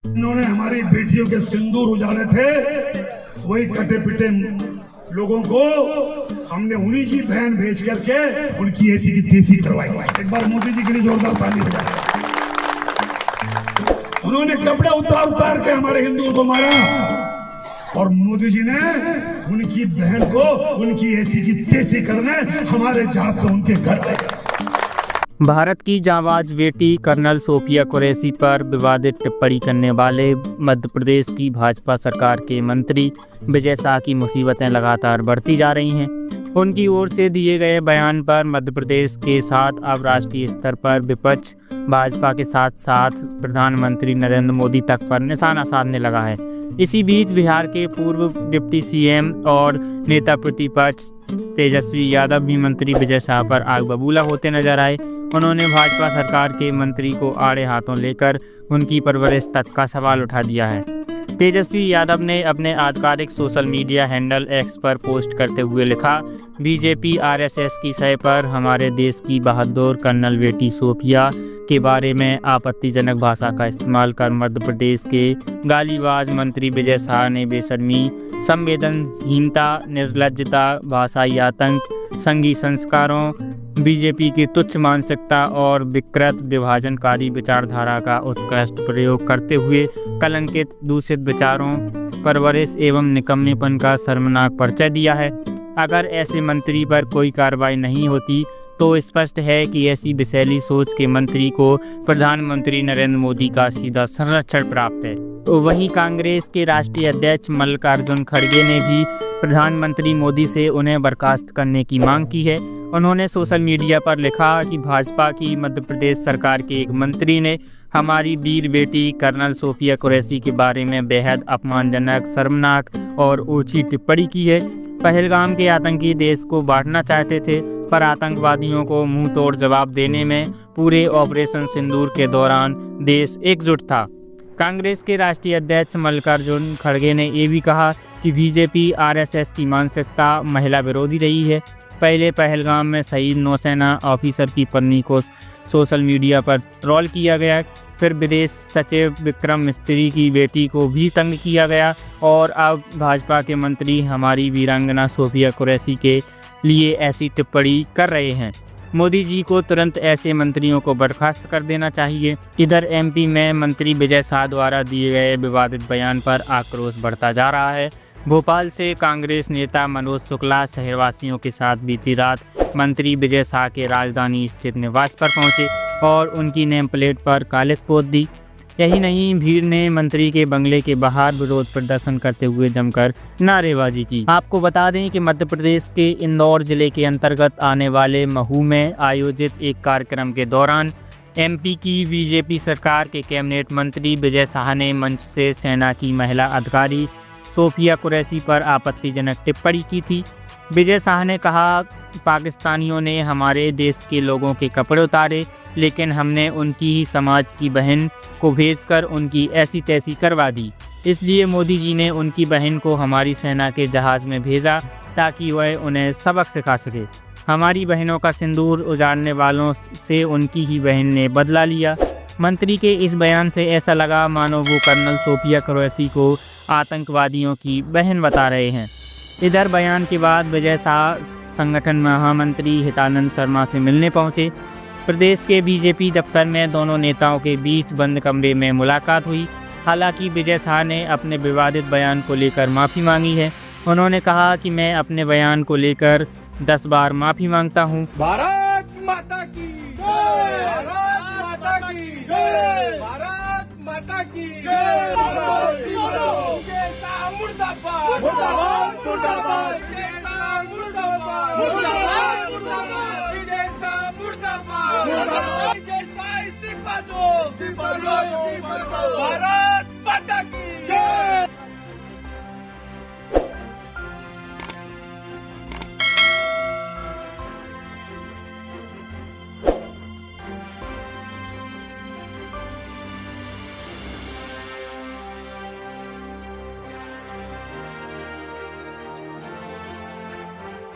इन्होंने हमारी बेटियों के सिंदूर उजाड़े थे, वही कटे पिटे लोगों को हमने उन्हीं की बहन भेज करके उनकी ऐसी की तैसी करवाई। एक बार मोदी जी के लिए जोरदार ताली बजाएं। उन्होंने कपड़े उतार उतार के हमारे हिंदुओं को मारा और मोदी जी ने उनकी बहन को उनकी ऐसी की तैसी करने हमारे जहाज से उनके घर आए। भारत की जांबाज बेटी कर्नल सोफिया कुरैशी पर विवादित टिप्पणी करने वाले मध्य प्रदेश की भाजपा सरकार के मंत्री विजय शाह की मुसीबतें लगातार बढ़ती जा रही हैं। उनकी ओर से दिए गए बयान पर मध्य प्रदेश के साथ अब राष्ट्रीय स्तर पर विपक्ष भाजपा के साथ साथ प्रधानमंत्री नरेंद्र मोदी तक पर निशाना साधने लगा है। इसी बीच बिहार के पूर्व डिप्टी सीएम और नेता प्रतिपक्ष तेजस्वी यादव भी मंत्री विजय शाह पर आग बबूला होते नजर आए। उन्होंने भाजपा सरकार के मंत्री को आड़े हाथों लेकर उनकी परवरिश तक का सवाल उठा दिया है। तेजस्वी यादव ने अपने आधिकारिक सोशल मीडिया हैंडल एक्स पर पोस्ट करते हुए लिखा, बीजेपी आरएसएस की सह पर हमारे देश की बहादुर कर्नल बेटी सोफिया के बारे में आपत्तिजनक भाषा का इस्तेमाल कर मध्य प्रदेश के गालीबाज मंत्री विजय शाह ने बेशर्मी, संवेदनहीनता, निर्लज्जता, भाषाई आतंक, संघी संस्कारों, बीजेपी की तुच्छ मानसिकता और विकृत विभाजनकारी विचारधारा का उत्कृष्ट प्रयोग करते हुए कलंकित दूषित विचारों, परवरिश एवं निकम्मेपन का शर्मनाक परिचय दिया है। अगर ऐसे मंत्री पर कोई कार्रवाई नहीं होती तो स्पष्ट है कि ऐसी विषैली सोच के मंत्री को प्रधानमंत्री नरेंद्र मोदी का सीधा संरक्षण प्राप्त है। तो वहीं कांग्रेस के राष्ट्रीय अध्यक्ष मल्लिकार्जुन खड़गे ने भी प्रधानमंत्री मोदी से उन्हें बर्खास्त करने की मांग की है। उन्होंने सोशल मीडिया पर लिखा कि भाजपा की मध्य प्रदेश सरकार के एक मंत्री ने हमारी वीर बेटी कर्नल सोफिया कुरैशी के बारे में बेहद अपमानजनक, शर्मनाक और ऊंची टिप्पणी की है। पहलगाम के आतंकी देश को बांटना चाहते थे, पर आतंकवादियों को मुंह तोड़ जवाब देने में पूरे ऑपरेशन सिंदूर के दौरान देश एकजुट था। कांग्रेस के राष्ट्रीय अध्यक्ष मल्लिकार्जुन खड़गे ने ये भी कहा कि बीजेपी आरएसएस की मानसिकता महिला विरोधी रही है। पहले पहलगाम में शहीद नौसेना ऑफिसर की पत्नी को सोशल मीडिया पर ट्रोल किया गया, फिर विदेश सचिव विक्रम मिस्त्री की बेटी को भी तंग किया गया और अब भाजपा के मंत्री हमारी वीरांगना सोफिया कुरैशी के लिए ऐसी टिप्पणी कर रहे हैं। मोदी जी को तुरंत ऐसे मंत्रियों को बर्खास्त कर देना चाहिए। इधर एमपी में मंत्री विजय शाह द्वारा दिए गए विवादित बयान पर आक्रोश बढ़ता जा रहा है। भोपाल से कांग्रेस नेता मनोज शुक्ला शहरवासियों के साथ बीती रात मंत्री विजय शाह के राजधानी स्थित निवास पर पहुंचे और उनकी नेम प्लेट पर कालिख पोत दी। यही नहीं, भीड़ ने मंत्री के बंगले के बाहर विरोध प्रदर्शन करते हुए जमकर नारेबाजी की। आपको बता दें कि मध्य प्रदेश के इंदौर जिले के अंतर्गत आने वाले महू में आयोजित एक कार्यक्रम के दौरान एमपी की बीजेपी सरकार के कैबिनेट मंत्री विजय शाह ने मंच से सेना की महिला अधिकारी सोफिया कुरैशी पर आपत्तिजनक टिप्पणी की थी। विजय शाह ने कहा, पाकिस्तानियों ने हमारे देश के लोगों के कपड़े उतारे, लेकिन हमने उनकी ही समाज की बहन को भेजकर उनकी ऐसी तैसी करवा दी। इसलिए मोदी जी ने उनकी बहन को हमारी सेना के जहाज़ में भेजा ताकि वह उन्हें सबक सिखा सके। हमारी बहनों का सिंदूर उजाड़ने वालों से उनकी ही बहन ने बदला लिया। मंत्री के इस बयान से ऐसा लगा मानो वो कर्नल सोफिया कुरैशी को आतंकवादियों की बहन बता रहे हैं। इधर बयान के बाद विजय शाह संगठन महामंत्री हितानंद शर्मा से मिलने पहुंचे। प्रदेश के बीजेपी दफ्तर में दोनों नेताओं के बीच बंद कमरे में मुलाकात हुई। हालांकि विजय शाह ने अपने विवादित बयान को लेकर माफ़ी मांगी है। उन्होंने कहा कि मैं अपने बयान को लेकर 10 बार माफ़ी मांगता हूं। भारत माता की जय, भारत माता की जय, भारत माता की जय। मुर्दाबाद, मुर्दाबाद, मुर्दाबाद, मुर्दाबाद, मुर्दाबाद, मुर्दाबाद, मुर्दाबाद, मुर्दाबाद, इस्तीफा दो, इस्तीफा दो, इस्तीफा दो।